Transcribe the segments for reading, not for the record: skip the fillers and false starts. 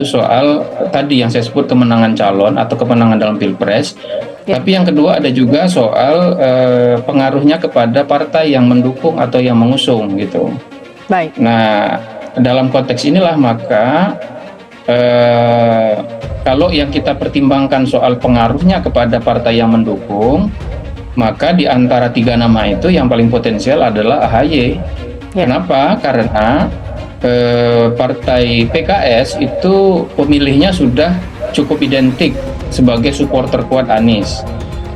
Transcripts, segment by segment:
soal tadi yang saya sebut kemenangan calon atau kemenangan dalam pilpres. Ya. Tapi yang kedua ada juga soal pengaruhnya kepada partai yang mendukung atau yang mengusung gitu. Baik. Nah, dalam konteks inilah maka kalau yang kita pertimbangkan soal pengaruhnya kepada partai yang mendukung, maka di antara 3 nama itu yang paling potensial adalah AHY. Ya. Kenapa? Karena partai PKS itu pemilihnya sudah cukup identik sebagai supporter kuat Anies.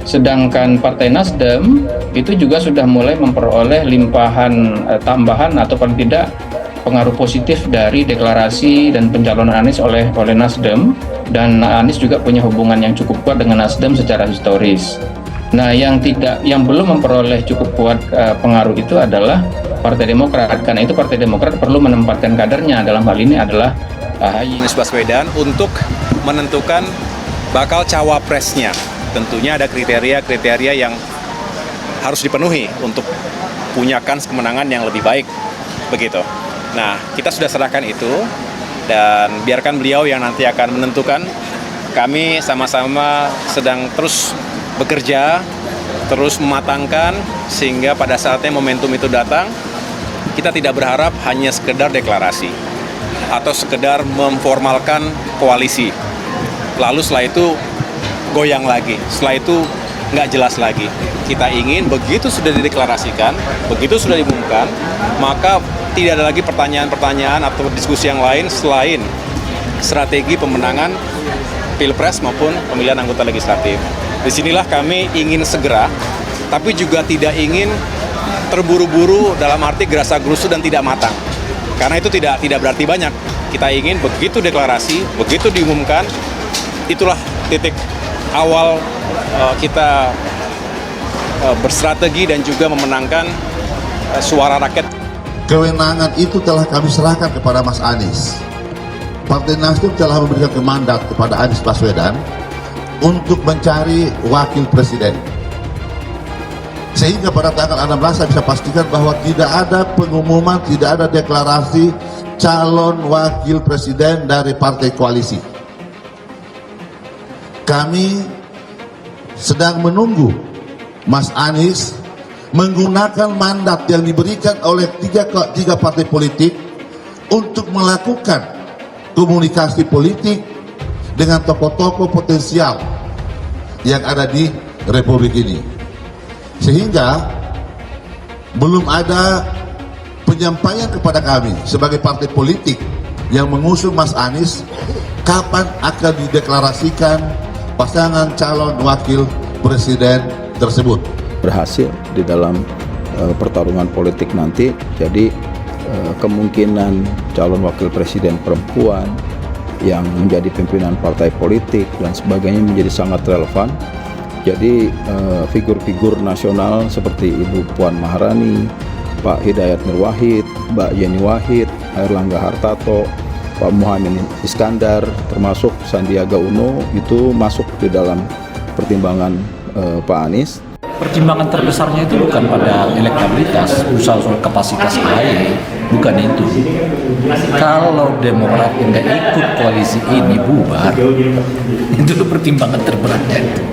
Sedangkan Partai Nasdem itu juga sudah mulai memperoleh limpahan tambahan atau paling tidak pengaruh positif dari deklarasi dan pencalonan Anies oleh Nasdem, dan Anies juga punya hubungan yang cukup kuat dengan Nasdem secara historis. Nah, yang belum memperoleh cukup kuat pengaruh itu adalah Partai Demokrat. Karena itu Partai Demokrat perlu menempatkan kadernya, dalam hal ini adalah AHY. Anies Baswedan untuk menentukan bakal cawapresnya. Tentunya ada kriteria-kriteria yang harus dipenuhi untuk punya kans kemenangan yang lebih baik, begitu. Nah, kita sudah serahkan itu dan biarkan beliau yang nanti akan menentukan. Kami sama-sama sedang terus bekerja, terus mematangkan sehingga pada saatnya momentum itu datang, kita tidak berharap hanya sekedar deklarasi atau sekedar memformalkan koalisi. Lalu setelah itu goyang lagi, setelah itu nggak jelas lagi. Kita ingin begitu sudah dideklarasikan, begitu sudah diumumkan, maka tidak ada lagi pertanyaan-pertanyaan atau diskusi yang lain selain strategi pemenangan Pilpres maupun pemilihan anggota legislatif. Disinilah kami ingin segera, tapi juga tidak ingin terburu-buru dalam arti gerasa-gerusu dan tidak matang. Karena itu tidak berarti banyak. Kita ingin begitu deklarasi, begitu diumumkan, itulah titik awal kita berstrategi dan juga memenangkan suara rakyat. Kewenangan itu telah kami serahkan kepada Mas Anies. Partai Nasdem telah memberikan mandat kepada Anies Baswedan untuk mencari wakil presiden. Sehingga pada tanggal 16 saya bisa pastikan bahwa tidak ada pengumuman, tidak ada deklarasi calon wakil presiden dari partai koalisi. Kami sedang menunggu Mas Anies menggunakan mandat yang diberikan oleh tiga partai politik untuk melakukan komunikasi politik dengan tokoh-tokoh potensial yang ada di Republik ini. Sehingga belum ada penyampaian kepada kami sebagai partai politik yang mengusung Mas Anies kapan akan dideklarasikan pasangan calon wakil presiden tersebut. Berhasil di dalam pertarungan politik nanti, jadi kemungkinan calon wakil presiden perempuan yang menjadi pimpinan partai politik dan sebagainya menjadi sangat relevan. Jadi figur-figur nasional seperti Ibu Puan Maharani, Pak Hidayat Nur Wahid, Mbak Yeni Wahid, Airlangga Hartarto, Pak Muhaimin Iskandar, termasuk Sandiaga Uno itu masuk di dalam pertimbangan Pak Anies. Pertimbangan terbesarnya itu bukan pada elektabilitas, soal kapasitas AHY, bukan itu. Kalau Demokrat nggak ikut koalisi ini bubar, itu pertimbangan terberatnya itu.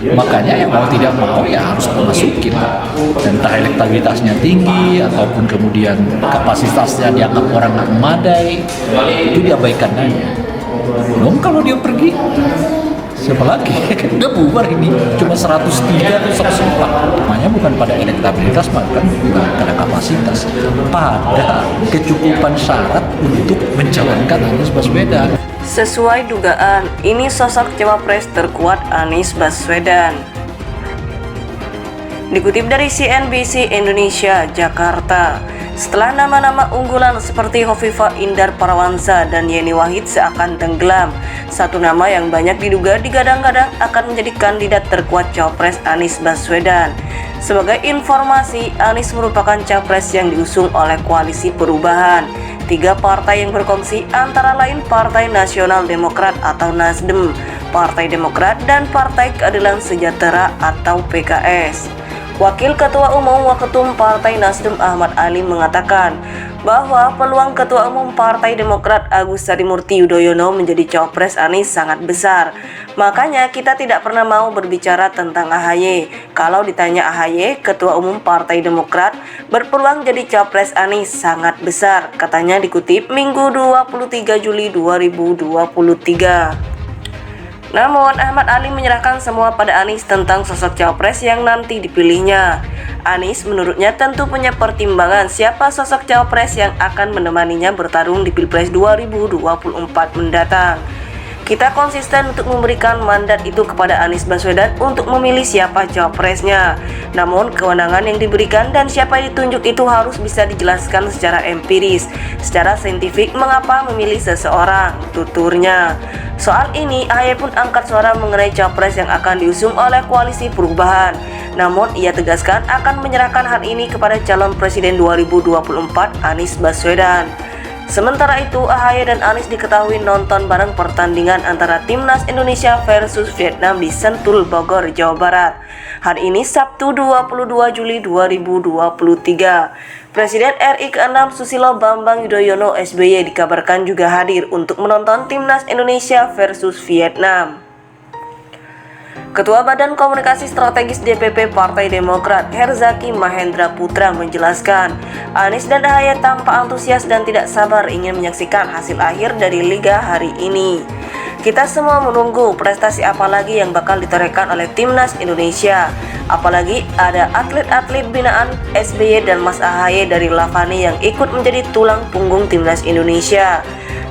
Makanya ya mau tidak mau ya harus memasukin. Dan entah elektabilitasnya tinggi ataupun kemudian kapasitasnya dianggap orang nggak memadai, itu diabaikan aja. Belum kalau dia pergi, siapa lagi? Udah bubar ini, cuma 103 atau 104. Namanya bukan pada elektabilitas, bahkan bukan pada kapasitas, pada kecukupan syarat untuk mencalonkan Anies Baswedan. Sesuai dugaan, ini sosok cawapres terkuat Anies Baswedan. Dikutip dari CNBC Indonesia, Jakarta, setelah nama-nama unggulan seperti Hovifah Indar Parawansa dan Yeni Wahid seakan tenggelam, satu nama yang banyak diduga digadang-gadang akan menjadi kandidat terkuat cawapres Anies Baswedan. Sebagai informasi, Anies merupakan capres yang diusung oleh Koalisi Perubahan, 3 partai yang berkongsi antara lain Partai Nasional Demokrat atau Nasdem, Partai Demokrat, dan Partai Keadilan Sejahtera atau PKS. Wakil Ketua Umum Waketum Partai Nasdem Ahmad Ali mengatakan bahwa peluang Ketua Umum Partai Demokrat Agus Harimurti Yudhoyono menjadi cawapres Anies sangat besar. Makanya kita tidak pernah mau berbicara tentang AHY. Kalau ditanya AHY, Ketua Umum Partai Demokrat berpeluang jadi cawapres Anies sangat besar, katanya dikutip Minggu 23 Juli 2023. Namun, Ahmad Ali menyerahkan semua pada Anies tentang sosok cawapres yang nanti dipilihnya. Anies menurutnya tentu punya pertimbangan siapa sosok cawapres yang akan menemaninya bertarung di Pilpres 2024 mendatang. Kita konsisten untuk memberikan mandat itu kepada Anies Baswedan untuk memilih siapa cawapresnya. Namun kewenangan yang diberikan dan siapa yang ditunjuk itu harus bisa dijelaskan secara empiris, secara saintifik mengapa memilih seseorang, tuturnya. Soal ini, AHY pun angkat suara mengenai cawapres yang akan diusung oleh Koalisi Perubahan. Namun ia tegaskan akan menyerahkan hal ini kepada calon presiden 2024 Anies Baswedan. Sementara itu, AHY dan Anies diketahui nonton bareng pertandingan antara Timnas Indonesia versus Vietnam di Sentul, Bogor, Jawa Barat. Hari ini Sabtu 22 Juli 2023. Presiden RI ke-6 Susilo Bambang Yudhoyono SBY dikabarkan juga hadir untuk menonton Timnas Indonesia versus Vietnam. Ketua Badan Komunikasi Strategis DPP Partai Demokrat Herzaki Mahendra Putra menjelaskan, Anies dan AHY tampak antusias dan tidak sabar ingin menyaksikan hasil akhir dari Liga hari ini. Kita semua menunggu prestasi apa lagi yang bakal ditorehkan oleh Timnas Indonesia. Apalagi ada atlet-atlet binaan SBY dan Mas AHY dari Lavani yang ikut menjadi tulang punggung Timnas Indonesia,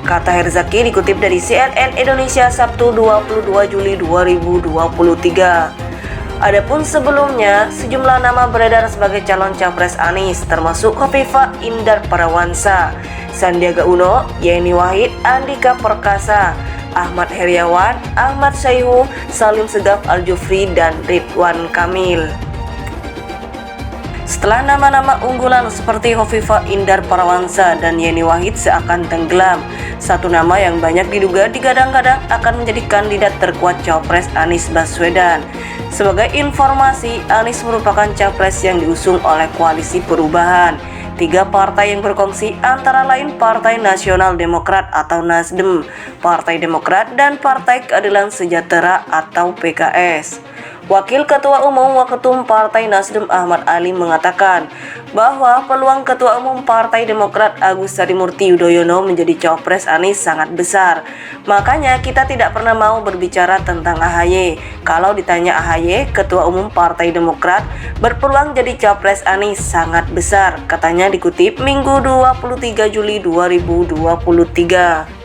kata Herzaki dikutip dari CNN Indonesia Sabtu 22 Juli 2023. Adapun sebelumnya, sejumlah nama beredar sebagai calon capres Anies, termasuk Khofifah Indar Parawansa, Sandiaga Uno, Yeni Wahid, Andika Perkasa, Ahmad Heriawan, Ahmad Syaihu, Salim Segaf Al-Jufri, dan Ridwan Kamil. Setelah nama-nama unggulan seperti Khofifah Indar Parawansa dan Yeni Wahid seakan tenggelam, satu nama yang banyak diduga digadang-gadang akan menjadi kandidat terkuat cawapres Anies Baswedan. Sebagai informasi, Anies merupakan capres yang diusung oleh Koalisi Perubahan. 3 partai yang berkongsi antara lain Partai Nasional Demokrat atau Nasdem, Partai Demokrat, dan Partai Keadilan Sejahtera atau PKS. Wakil Ketua Umum Waketum Partai Nasdem Ahmad Ali mengatakan bahwa peluang Ketua Umum Partai Demokrat Agus Harimurti Yudhoyono menjadi cawapres Anies sangat besar. Makanya kita tidak pernah mau berbicara tentang AHY. Kalau ditanya AHY, Ketua Umum Partai Demokrat berpeluang jadi cawapres Anies sangat besar, katanya dikutip Minggu 23 Juli 2023.